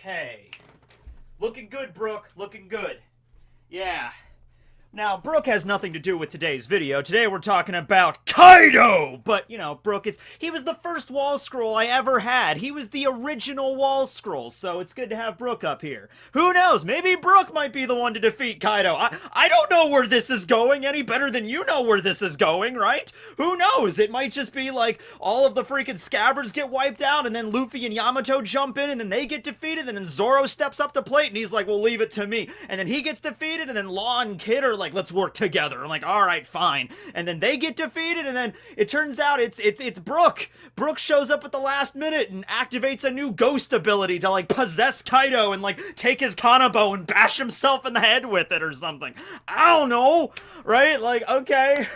Okay. Looking good, Brooke. Looking good. Yeah. Now, Brooke has nothing to do with today's video. Today we're talking about Kaido! But, you know, Brooke, he was the first wall scroll I ever had. He was the original wall scroll, so it's good to have Brooke up here. Who knows? Maybe Brooke might be the one to defeat Kaido. I don't know where this is going any better than you know where this is going, right? Who knows? It might just be like all of the freaking scabbards get wiped out, and then Luffy and Yamato jump in, and then they get defeated, and then Zoro steps up to plate, and he's like, well, leave it to me. And then he gets defeated, and then Law and Kid are like, let's work together. I'm like, all right, fine. And then they get defeated, and then it turns out it's Brooke. Brooke shows up at the last minute and activates a new ghost ability to like possess Kaido and like take his kanabo and bash himself in the head with it or something. I don't know, right? Like, okay.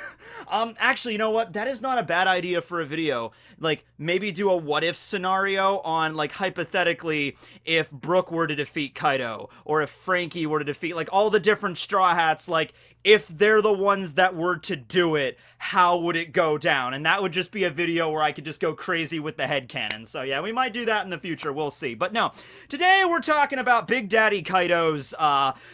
Actually, you know what? That is not a bad idea for a video. Like, maybe do a what-if scenario on, like, hypothetically, if Brooke were to defeat Kaido, or if Frankie were to defeat, like, all the different Straw Hats, like, if they're the ones that were to do it, how would it go down? And that would just be a video where I could just go crazy with the headcanon. So yeah, we might do that in the future, we'll see. But no, today we're talking about Big Daddy Kaido's,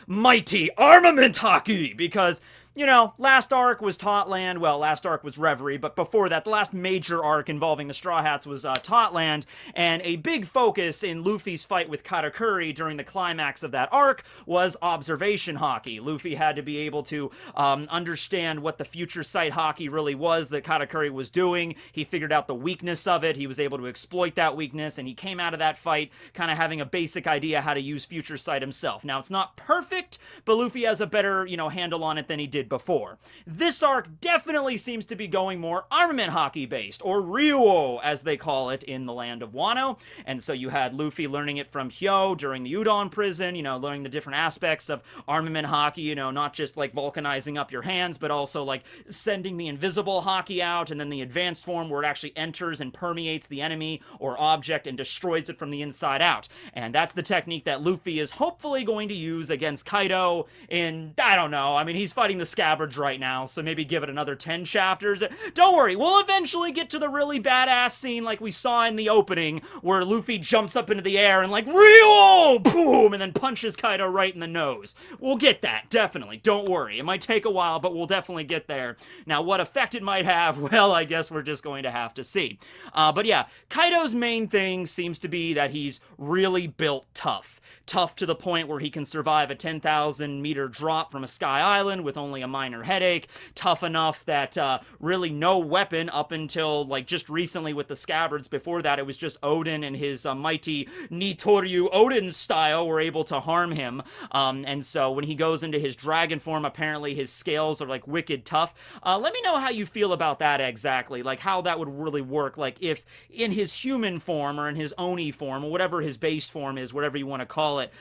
mighty armament haki, because you know, last arc was Totland. Well, last arc was Reverie, but before that, the last major arc involving the Straw Hats was Totland, and a big focus in Luffy's fight with Katakuri during the climax of that arc was observation haki. Luffy had to be able to understand what the future sight haki really was that Katakuri was doing. He figured out the weakness of it. He was able to exploit that weakness, and he came out of that fight kind of having a basic idea how to use future sight himself. Now, it's not perfect, but Luffy has a better, you know, handle on it than he did before. This arc definitely seems to be going more armament haki based, or Ryou as they call it in the land of Wano. And so you had Luffy learning it from Hyo during the Udon prison, you know, learning the different aspects of armament haki, you know, not just like vulcanizing up your hands, but also like sending the invisible haki out, and then the advanced form where it actually enters and permeates the enemy or object and destroys it from the inside out. And that's the technique that Luffy is hopefully going to use against Kaido in, I don't know, I mean, he's fighting the scabbards right now, so maybe give it another 10 chapters. Don't worry, we'll eventually get to the really badass scene like we saw in the opening, where Luffy jumps up into the air and like, Ryou! Boom! And then punches Kaido right in the nose. We'll get that, definitely. Don't worry. It might take a while, but we'll definitely get there. Now, what effect it might have, well, I guess we're just going to have to see. But yeah, Kaido's main thing seems to be that he's really built tough. Tough to the point where he can survive a 10,000 meter drop from a sky island with only a minor headache. Tough enough that really no weapon up until like just recently with the scabbards. Before that, it was just Odin and his mighty Nitoryu Odin style were able to harm him. And so when he goes into his dragon form, apparently his scales are like wicked tough. Let me know how you feel about that exactly. Like how that would really work. Like if in his human form or in his Oni form or whatever his base form is, whatever you want to call it,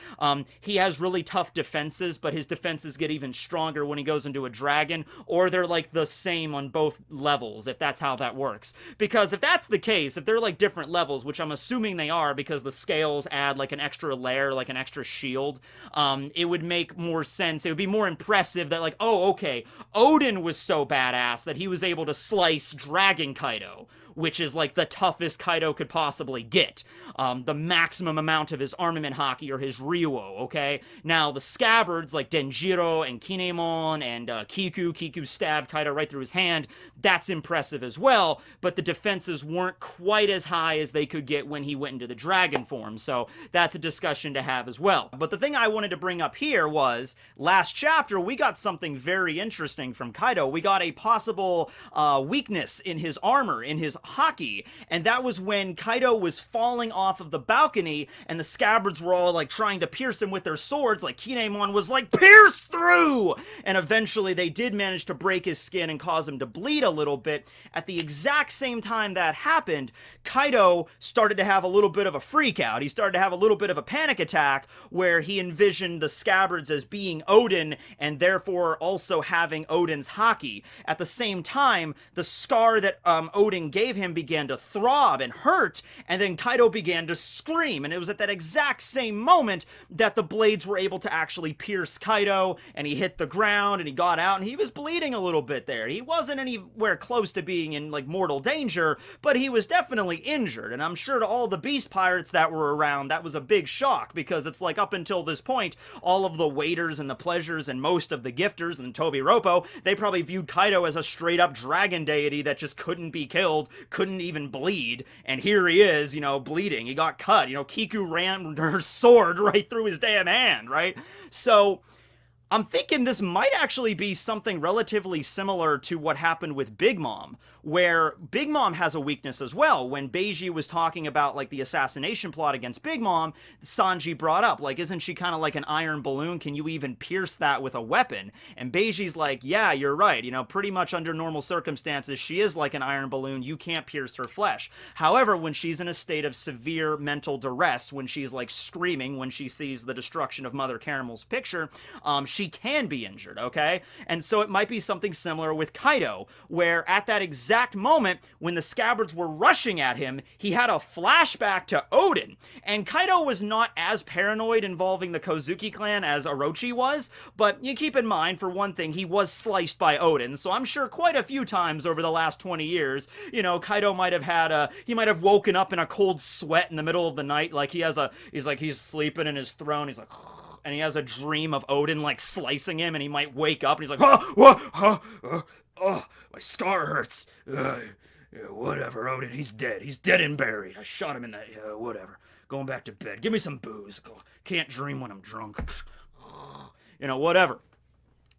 he has really tough defenses, but his defenses get even stronger when he goes into a dragon, or they're like the same on both levels, if that's how that works. Because if that's the case, if they're like different levels, which I'm assuming they are because the scales add like an extra layer, like an extra shield, it would make more sense. It would be more impressive that like, oh, okay, Odin was so badass that he was able to slice Dragon Kaido, which is like the toughest Kaido could possibly get. The maximum amount of his armament haki or his Ryou, okay? Now, the scabbards like Denjiro and Kinemon and Kiku stabbed Kaido right through his hand. That's impressive as well, but the defenses weren't quite as high as they could get when he went into the dragon form, so that's a discussion to have as well. But the thing I wanted to bring up here was, last chapter, we got something very interesting from Kaido. We got a possible weakness in his armor, in his haki, and that was when Kaido was falling off of the balcony and the scabbards were all like trying to pierce him with their swords, like Kinemon was like, pierce through! And eventually they did manage to break his skin and cause him to bleed a little bit. At the exact same time that happened, Kaido started to have a little bit of a freak out. He started to have a little bit of a panic attack where he envisioned the scabbards as being Odin and therefore also having Odin's haki. At the same time, the scar that Odin gave of him began to throb and hurt, and then Kaido began to scream, and it was at that exact same moment that the blades were able to actually pierce Kaido, and he hit the ground, and he got out, and he was bleeding a little bit there. He wasn't anywhere close to being in, like, mortal danger, but he was definitely injured, and I'm sure to all the Beast Pirates that were around, that was a big shock, because it's like, up until this point, all of the waiters and the pleasures and most of the gifters and Toby Roppo, they probably viewed Kaido as a straight-up dragon deity that just couldn't be killed, couldn't even bleed, and here he is, you know, bleeding. He got cut. You know, Kiku ran her sword right through his damn hand, right? So I'm thinking this might actually be something relatively similar to what happened with Big Mom, where Big Mom has a weakness as well. When Beiji was talking about, like, the assassination plot against Big Mom, Sanji brought up, like, isn't she kind of like an iron balloon? Can you even pierce that with a weapon? And Beiji's like, yeah, you're right. You know, pretty much under normal circumstances, she is like an iron balloon. You can't pierce her flesh. However, when she's in a state of severe mental duress, when she's, like, screaming, when she sees the destruction of Mother Caramel's picture, she can be injured, okay? And so it might be something similar with Kaido, where at that exact moment when the scabbards were rushing at him, he had a flashback to Odin. And Kaido was not as paranoid involving the Kozuki clan as Orochi was, but you keep in mind, for one thing, he was sliced by Odin, so I'm sure quite a few times over the last 20 years, you know, Kaido might have had he might have woken up in a cold sweat in the middle of the night, like he's sleeping in his throne, he's like, and he has a dream of Odin, like, slicing him, and he might wake up, and he's like, oh, my scar hurts. Yeah, whatever, Odin, he's dead. He's dead and buried. I shot him in that, whatever. Going back to bed. Give me some booze. Can't dream when I'm drunk. You know, whatever.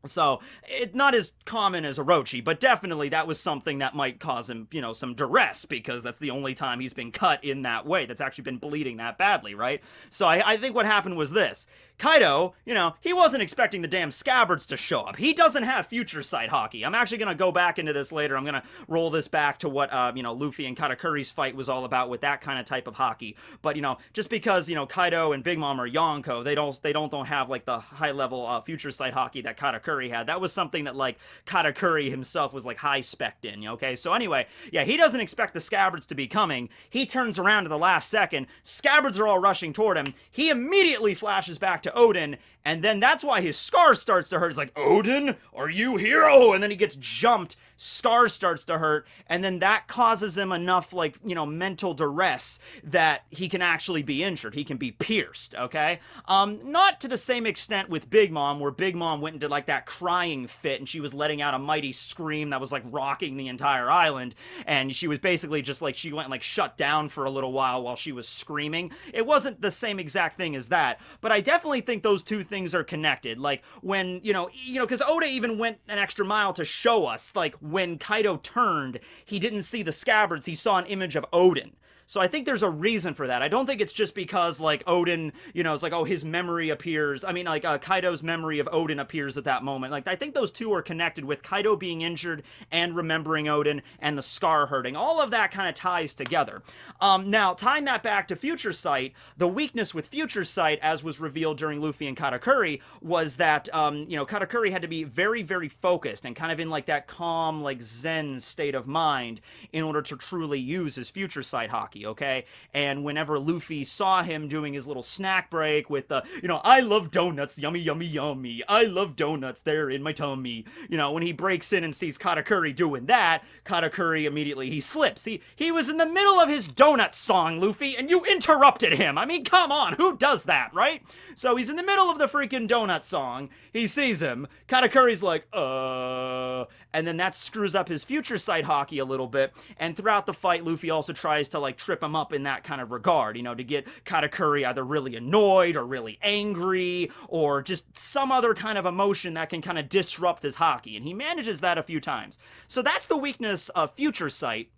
So, it's not as common as Orochi, but definitely that was something that might cause him, you know, some duress, because that's the only time he's been cut in that way, that's actually been bleeding that badly, right? So I think what happened was this. Kaido, you know, he wasn't expecting the damn scabbards to show up. He doesn't have future sight haki. I'm actually going to go back into this later. I'm going to roll this back to what, you know, Luffy and Katakuri's fight was all about with that kind of type of haki. But, you know, just because, you know, Kaido and Big Mom are Yonko, they don't have, like, the high-level future sight haki that Katakuri had. That was something that, like, Katakuri himself was, like, high-spec'd in, okay? So anyway, yeah, he doesn't expect the scabbards to be coming. He turns around at the last second. Scabbards are all rushing toward him. He immediately flashes back to Odin, and then that's why his scar starts to hurt. He's like, Odin, are you here? Oh, and then he gets jumped, scar starts to hurt, and then that causes him enough, like, you know, mental duress that he can actually be injured. He can be pierced, okay? Not to the same extent with Big Mom, where Big Mom went into, like, that crying fit, and she was letting out a mighty scream that was, like, rocking the entire island, and she was basically just, like, she went, like, shut down for a little while she was screaming. It wasn't the same exact thing as that, but I definitely think those two things are connected. Like, when, you know, because Oda even went an extra mile to show us, like, when Kaido turned, he didn't see the scabbards, he saw an image of Odin. So I think there's a reason for that. I don't think it's just because, like, Odin, you know, it's like, oh, his memory appears. I mean, like, Kaido's memory of Odin appears at that moment. Like, I think those two are connected with Kaido being injured and remembering Odin and the scar hurting. All of that kind of ties together. Now, tying that back to Future Sight, the weakness with Future Sight, as was revealed during Luffy and Katakuri, was that, you know, Katakuri had to be very, very focused and kind of in, like, that calm, like, zen state of mind in order to truly use his Future Sight haki. Okay? And whenever Luffy saw him doing his little snack break with the, you know, I love donuts, yummy, yummy, yummy, I love donuts, they're in my tummy. You know, when he breaks in and sees Katakuri doing that, Katakuri immediately, he slips. He was in the middle of his donut song, Luffy, and you interrupted him. I mean, come on, who does that, right? So he's in the middle of the freaking donut song, he sees him, Katakuri's like, and then that screws up his Future Sight haki a little bit, and throughout the fight, Luffy also tries to, like, trip him up in that kind of regard, you know, to get Katakuri either really annoyed or really angry or just some other kind of emotion that can kind of disrupt his haki, and he manages that a few times. So that's the weakness of Future Sight,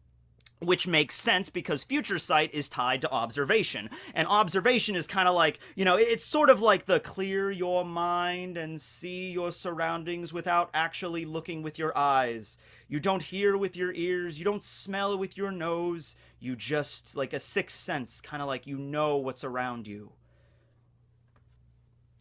which makes sense because Future Sight is tied to observation. And observation is kind of like, you know, it's sort of like the clear your mind and see your surroundings without actually looking with your eyes. You don't hear with your ears, you don't smell with your nose, you just, like a sixth sense, kind of like you know what's around you.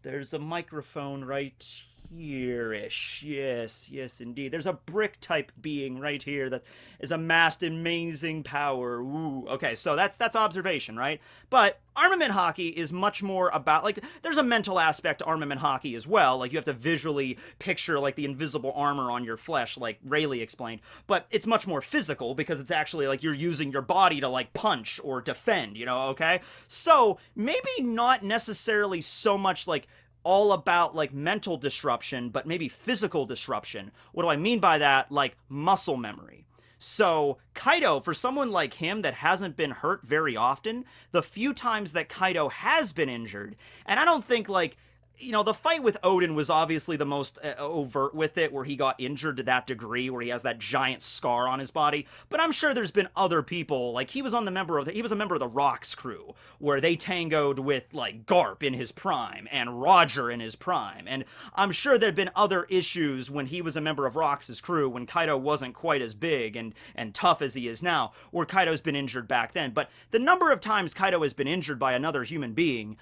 There's a microphone right here-ish. Yes, yes, indeed. There's a brick-type being right here that is amassed amazing power. Ooh, okay, so that's observation, right? But armament haki is much more about, like, there's a mental aspect to armament haki as well. Like, you have to visually picture, like, the invisible armor on your flesh, like Rayleigh explained. But it's much more physical because it's actually, like, you're using your body to, like, punch or defend, you know, okay? So, maybe not necessarily so much, like, all about, like, mental disruption, but maybe physical disruption. What do I mean by that? Like, muscle memory. So, Kaido, for someone like him that hasn't been hurt very often, the few times that Kaido has been injured, and I don't think, like, you know, the fight with Odin was obviously the most overt with it, where he got injured to that degree, where he has that giant scar on his body. But I'm sure there's been other people, like he was a member of the Rocks crew, where they tangoed with like Garp in his prime and Roger in his prime. And I'm sure there'd been other issues when he was a member of Rox's crew, when Kaido wasn't quite as big and tough as he is now, where Kaido's been injured back then. But the number of times Kaido has been injured by another human being,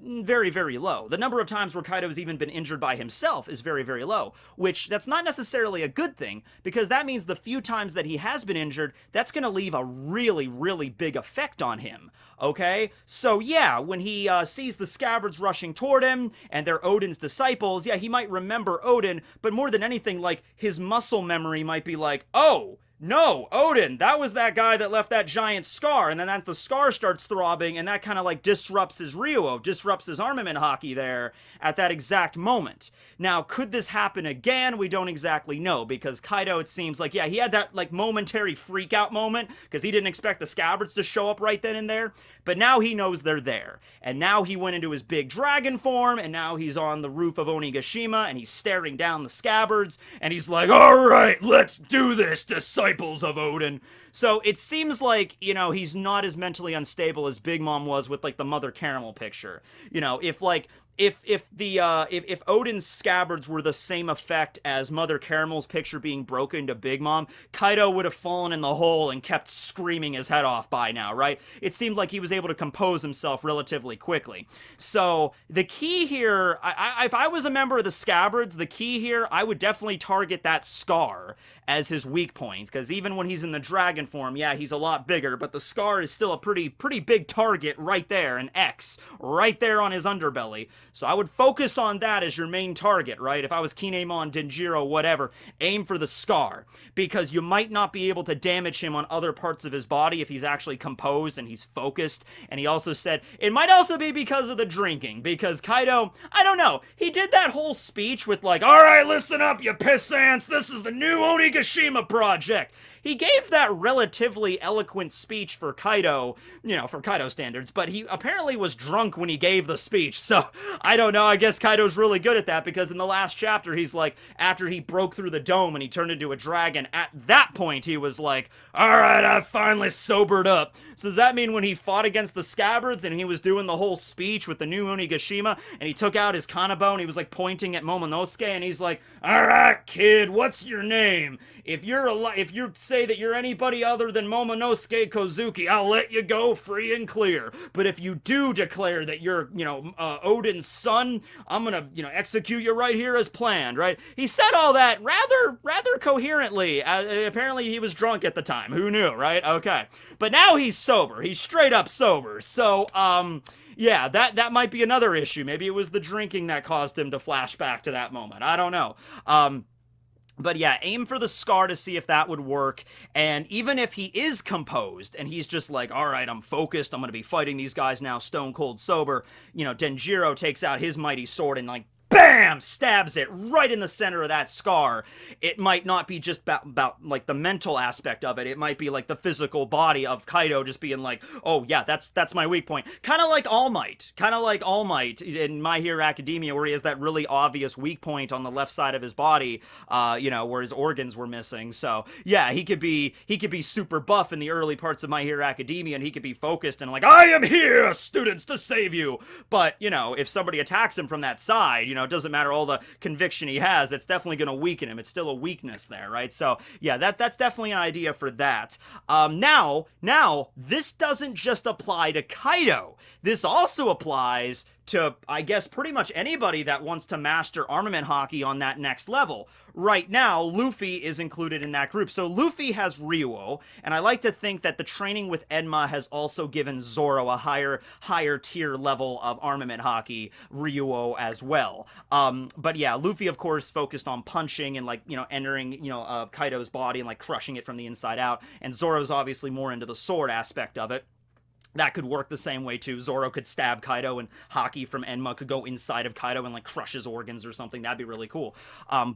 very, very low. The number of times where Kaido has even been injured by himself is very, very low, which that's not necessarily a good thing, because that means the few times that he has been injured, that's going to leave a really, really big effect on him, okay? So yeah, when he sees the scabbards rushing toward him, and they're Odin's disciples, yeah, he might remember Odin, but more than anything, like, his muscle memory might be like, oh, no, Odin, that was that guy that left that giant scar, and then the scar starts throbbing, and that kind of like disrupts his Ryou, disrupts his armament haki there at that exact moment. Now, could this happen again? We don't exactly know, because Kaido, it seems like, yeah, he had that like momentary freak out moment, because he didn't expect the scabbards to show up right then and there, but now he knows they're there, and now he went into his big dragon form, and now he's on the roof of Onigashima, and he's staring down the scabbards, and he's like, alright, let's do this, disciples of Odin. So it seems like, you know, he's not as mentally unstable as Big Mom was with like the Mother Caramel picture. You know, if Odin's scabbards were the same effect as Mother Caramel's picture being broken to Big Mom, Kaido would have fallen in the hole and kept screaming his head off by now, right? It seemed like he was able to compose himself relatively quickly. So the key here, if I was a member of the scabbards, the key here, I would definitely target that scar as his weak point, because even when he's in the dragon form, yeah, he's a lot bigger, but the scar is still a pretty big target right there, an X, right there on his underbelly. So I would focus on that as your main target, right? If I was Kinemon, Denjiro, whatever, aim for the scar, because you might not be able to damage him on other parts of his body if he's actually composed and he's focused. And he also said, it might also be because of the drinking, because Kaido, I don't know, he did that whole speech with like, alright, listen up, you pissants, this is the new Onigashima project. He gave that relatively eloquent speech for Kaido, you know, for Kaido standards, but he apparently was drunk when he gave the speech, so I don't know, I guess Kaido's really good at that, because in the last chapter, he's like, after he broke through the dome and he turned into a dragon, at that point, he was like, alright, I've finally sobered up. So does that mean when he fought against the scabbards and he was doing the whole speech with the new Onigashima, and he took out his kanabo and he was like pointing at Momonosuke, and he's like, alright, kid, what's your name? If you say that you're anybody other than Momonosuke Kozuki, I'll let you go free and clear. But if you do declare that you're, you know, Odin's son, I'm gonna, you know, execute you right here as planned, right? He said all that rather coherently. Apparently he was drunk at the time. Who knew, right? Okay. But now he's sober. He's straight up sober. So, yeah, that might be another issue. Maybe it was the drinking that caused him to flash back to that moment. I don't know. But yeah, aim for the scar to see if that would work, and even if he is composed, and he's just like, alright, I'm focused, I'm gonna be fighting these guys now stone cold sober, you know, Denjiro takes out his mighty sword and like, BAM! Stabs it right in the center of that scar. It might not be just about like the mental aspect of it. It might be like the physical body of Kaido just being like, oh yeah, that's my weak point. Kind of like All Might. Kind of like All Might in My Hero Academia, where he has that really obvious weak point on the left side of his body, you know, where his organs were missing. So yeah, he could be super buff in the early parts of My Hero Academia, and he could be focused and like, I am here, students, to save you. But, you know, if somebody attacks him from that side, you know, it doesn't matter all the conviction he has, it's definitely going to weaken him. It's still a weakness there, right? So, yeah, that's definitely an idea for that. Now, this doesn't just apply to Kaido. This also applies to, I guess, pretty much anybody that wants to master armament haki on that next level. Right now, Luffy is included in that group. So Luffy has Ryou, and I like to think that the training with Enma has also given Zoro a higher tier level of armament haki, Ryou as well. But yeah, Luffy, of course, focused on punching and, like, you know, entering, you know, Kaido's body and, like, crushing it from the inside out. And Zoro's obviously more into the sword aspect of it. That could work the same way, too. Zoro could stab Kaido, and Haki from Enma could go inside of Kaido and, like, crush his organs or something. That'd be really cool.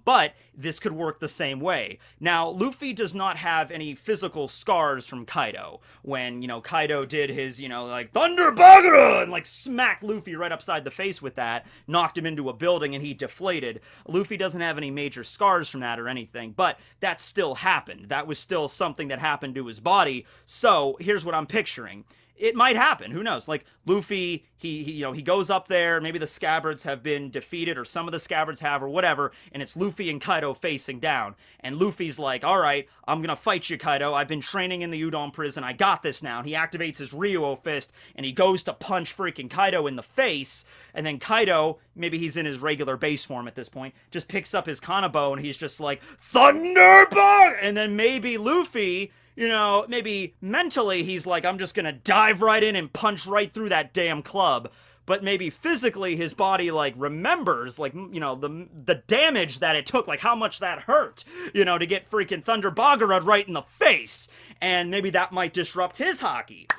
But this could work the same way. Now, Luffy does not have any physical scars from Kaido. When, you know, Kaido did his, you know, like, Thunder Bagura! And, like, smacked Luffy right upside the face with that, knocked him into a building, and he deflated. Luffy doesn't have any major scars from that or anything, but that still happened. That was still something that happened to his body. So, here's what I'm picturing. It might happen. Who knows? Like, Luffy, he goes up there. Maybe the scabbards have been defeated, or some of the scabbards have, or whatever. And it's Luffy and Kaido facing down. And Luffy's like, all right, I'm gonna fight you, Kaido. I've been training in the Udon prison. I got this now. And he activates his Ryou fist, and he goes to punch freaking Kaido in the face. And then Kaido, maybe he's in his regular base form at this point, just picks up his Kanabo, and he's just like, Thunderbug! And then maybe Luffy, you know, maybe mentally he's like, I'm just gonna dive right in and punch right through that damn club. But maybe physically his body, like, remembers, like, you know, the damage that it took, like, how much that hurt, you know, to get freaking Thunder Bagura right in the face. And maybe that might disrupt his haki.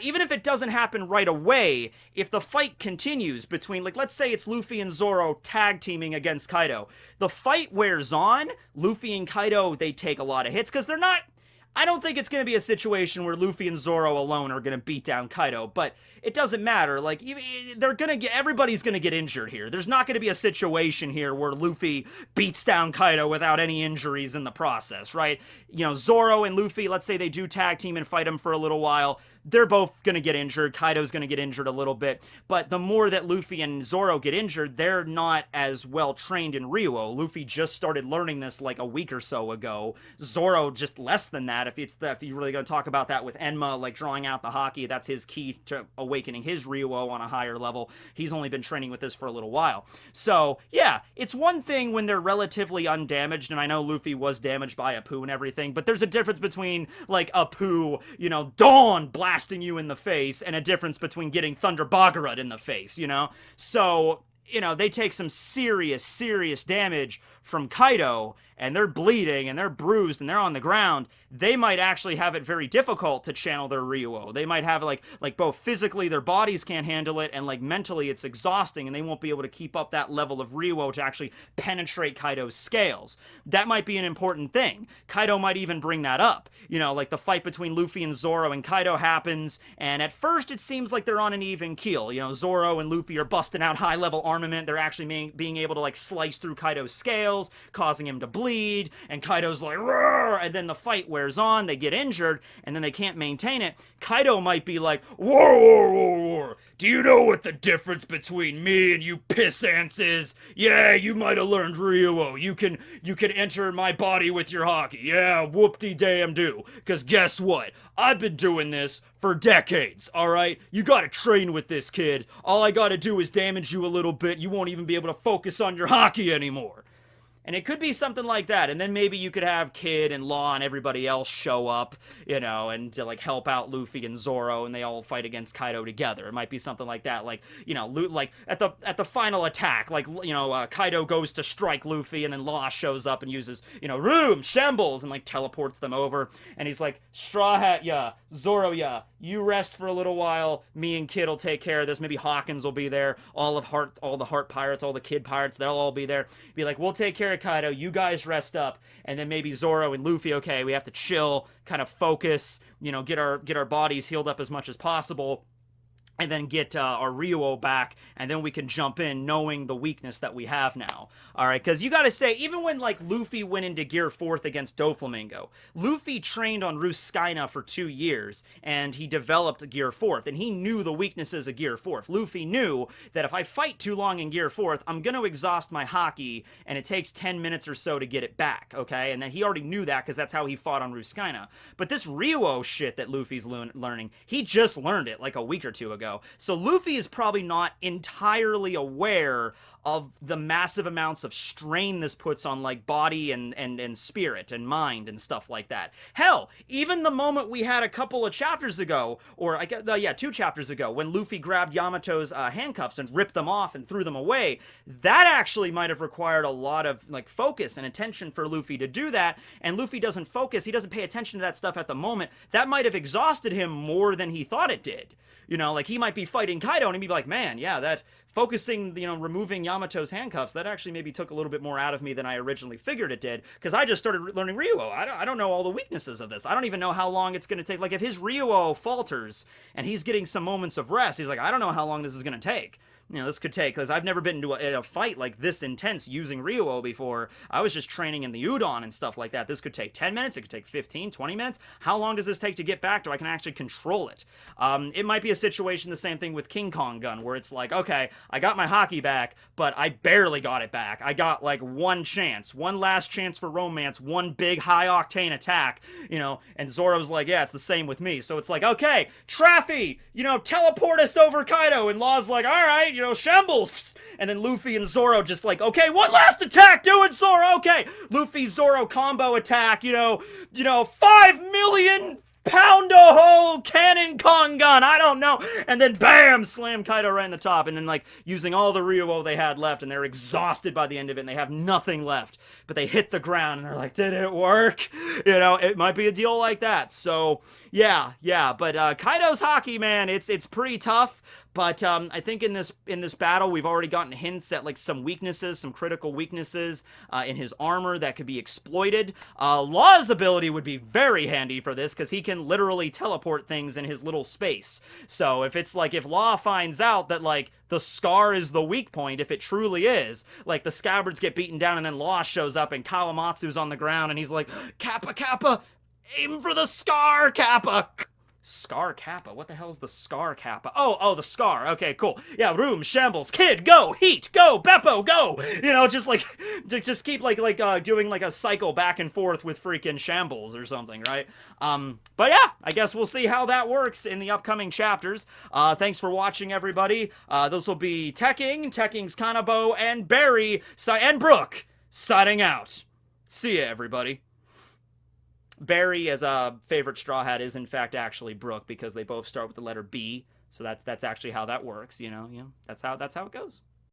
Even if it doesn't happen right away, if the fight continues between, like, let's say it's Luffy and Zoro tag teaming against Kaido. The fight wears on, Luffy and Kaido, they take a lot of hits, because they're not... I don't think it's going to be a situation where Luffy and Zoro alone are going to beat down Kaido, but it doesn't matter. Like, everybody's going to get injured here. There's not going to be a situation here where Luffy beats down Kaido without any injuries in the process, right? You know, Zoro and Luffy, let's say they do tag team and fight him for a little while. They're both going to get injured. Kaido's going to get injured a little bit. But the more that Luffy and Zoro get injured, they're not as well trained in Ryou. Luffy just started learning this like a week or so ago. Zoro just less than that. If you're really going to talk about that with Enma, like drawing out the haki, that's his key to awakening his Ryou on a higher level. He's only been training with this for a little while. So, yeah, it's one thing when they're relatively undamaged, and I know Luffy was damaged by Apu and everything, but there's a difference between, like, Apu, you know, Dawn blasting you in the face, and a difference between getting Thunder Bagura in the face, you know? So, you know, they take some serious damage from Kaido, and they're bleeding, and they're bruised, and they're on the ground. They might actually have it very difficult to channel their Ryou. They might have, like both physically, their bodies can't handle it, and, like, mentally it's exhausting, and they won't be able to keep up that level of Ryou to actually penetrate Kaido's scales. That might be an important thing. Kaido might even bring that up. You know, like, the fight between Luffy and Zoro and Kaido happens, and at first it seems like they're on an even keel. You know, Zoro and Luffy are busting out high-level armament. They're actually being able to, like, slice through Kaido's scales, causing him to bleed, and Kaido's like, roar, and then the fight wears on, they get injured, and then they can't maintain it. Kaido might be like, whoa, do you know what the difference between me and you piss ants is? Yeah, you might have learned Ryou. You can enter my body with your haki. Yeah, whoop-de-damn-do. Because guess what? I've been doing this for decades, alright? You gotta train with this, kid. All I gotta do is damage you a little bit. You won't even be able to focus on your haki anymore. And it could be something like that. And then maybe you could have Kid and Law and everybody else show up, you know, and to, like, help out Luffy and Zoro, and they all fight against Kaido together. It might be something like that. Like, you know, like, at the final attack, like, you know, Kaido goes to strike Luffy, and then Law shows up and uses, you know, Room, Shambles, and, like, teleports them over. And he's like, Straw Hat, ya, Zoro, ya, you rest for a little while. Me and Kid will take care of this. Maybe Hawkins will be there. All the Heart Pirates, all the Kid Pirates, they'll all be there. Be like, we'll take care of Kaido, you guys rest up. And then maybe Zoro and Luffy, okay, we have to chill, kind of focus, you know, get our bodies healed up as much as possible, and then get our Ryou back, and then we can jump in knowing the weakness that we have now. Alright, because you gotta say, even when, like, Luffy went into Gear 4th against Doflamingo, Luffy trained on Ruskaina for 2 years, and he developed Gear 4th, and he knew the weaknesses of Gear 4th. Luffy knew that if I fight too long in Gear 4th, I'm gonna exhaust my haki, and it takes 10 minutes or so to get it back, okay? And then he already knew that, because that's how he fought on Ruskaina. But this Ryou shit that Luffy's learning, he just learned it, like, a week or two ago. ago. So Luffy is probably not entirely aware of the massive amounts of strain this puts on, like, body and spirit and mind and stuff like that. Hell, even the moment we had a couple of chapters ago, or I guess, yeah, 2 chapters ago, when Luffy grabbed Yamato's handcuffs and ripped them off and threw them away, that actually might have required a lot of, like, focus and attention for Luffy to do that, and Luffy doesn't focus, he doesn't pay attention to that stuff at the moment. That might have exhausted him more than he thought it did. You know, like, he might be fighting Kaido and he'd be like, man, yeah, that focusing, you know, removing Yamato's handcuffs, that actually maybe took a little bit more out of me than I originally figured it did, because I just started learning Ryuo. I don't know all the weaknesses of this. I don't even know how long it's going to take. Like, if his Ryuo falters and he's getting some moments of rest, he's like, I don't know how long this is going to take. You know, this could take, because I've never been into a fight like this intense using Ryuo before. I was just training in the udon and stuff like that. This could take 10 minutes, it could take 15, 20 minutes. How long does this take to get back to I can actually control it? It might be a situation, the same thing with King Kong Gun, where it's like, okay, I got my haki back, but I barely got it back. I got like one chance, one last chance for romance, one big high-octane attack, you know, and Zoro's like, yeah, it's the same with me. So it's like, okay, Traffy, you know, teleport us over Kaido, and Law's like, all right, you know, shambles, and then Luffy and Zoro just like, okay, one last attack, do it, Zoro, okay, Luffy Zoro combo attack, you know, 5 million pound-a-hole cannon Kong gun, I don't know, and then bam, slam Kaido right in the top, and then like using all the Ryuo they had left, and they're exhausted by the end of it, and they have nothing left, but they hit the ground, and they're like, did it work? You know, it might be a deal like that. So yeah, but Kaido's haki, man, it's pretty tough. But I think in this battle, we've already gotten hints at like some weaknesses, some critical weaknesses in his armor that could be exploited. Law's ability would be very handy for this, because he can literally teleport things in his little space. So if it's like, if Law finds out that like the scar is the weak point, if it truly is, like the scabbards get beaten down and then Law shows up and Kawamatsu's on the ground and he's like, Kappa, aim for the scar, Kappa. Scar Kappa? What the hell is the Scar Kappa? Oh, the Scar. Okay, cool. Yeah, Room, Shambles, Kid, go! Heat, go! Beppo, go! You know, just like, just keep like doing like a cycle back and forth with freaking Shambles or something, right? But yeah, I guess we'll see how that works in the upcoming chapters. Thanks for watching, everybody. This will be Tekking's Kanabo, and Barry, and Brooke, signing out. See ya, everybody. Barry, as a favorite Straw Hat, is in fact actually Brooke, because they both start with the letter B, so that's actually how that works, you know, that's how it goes.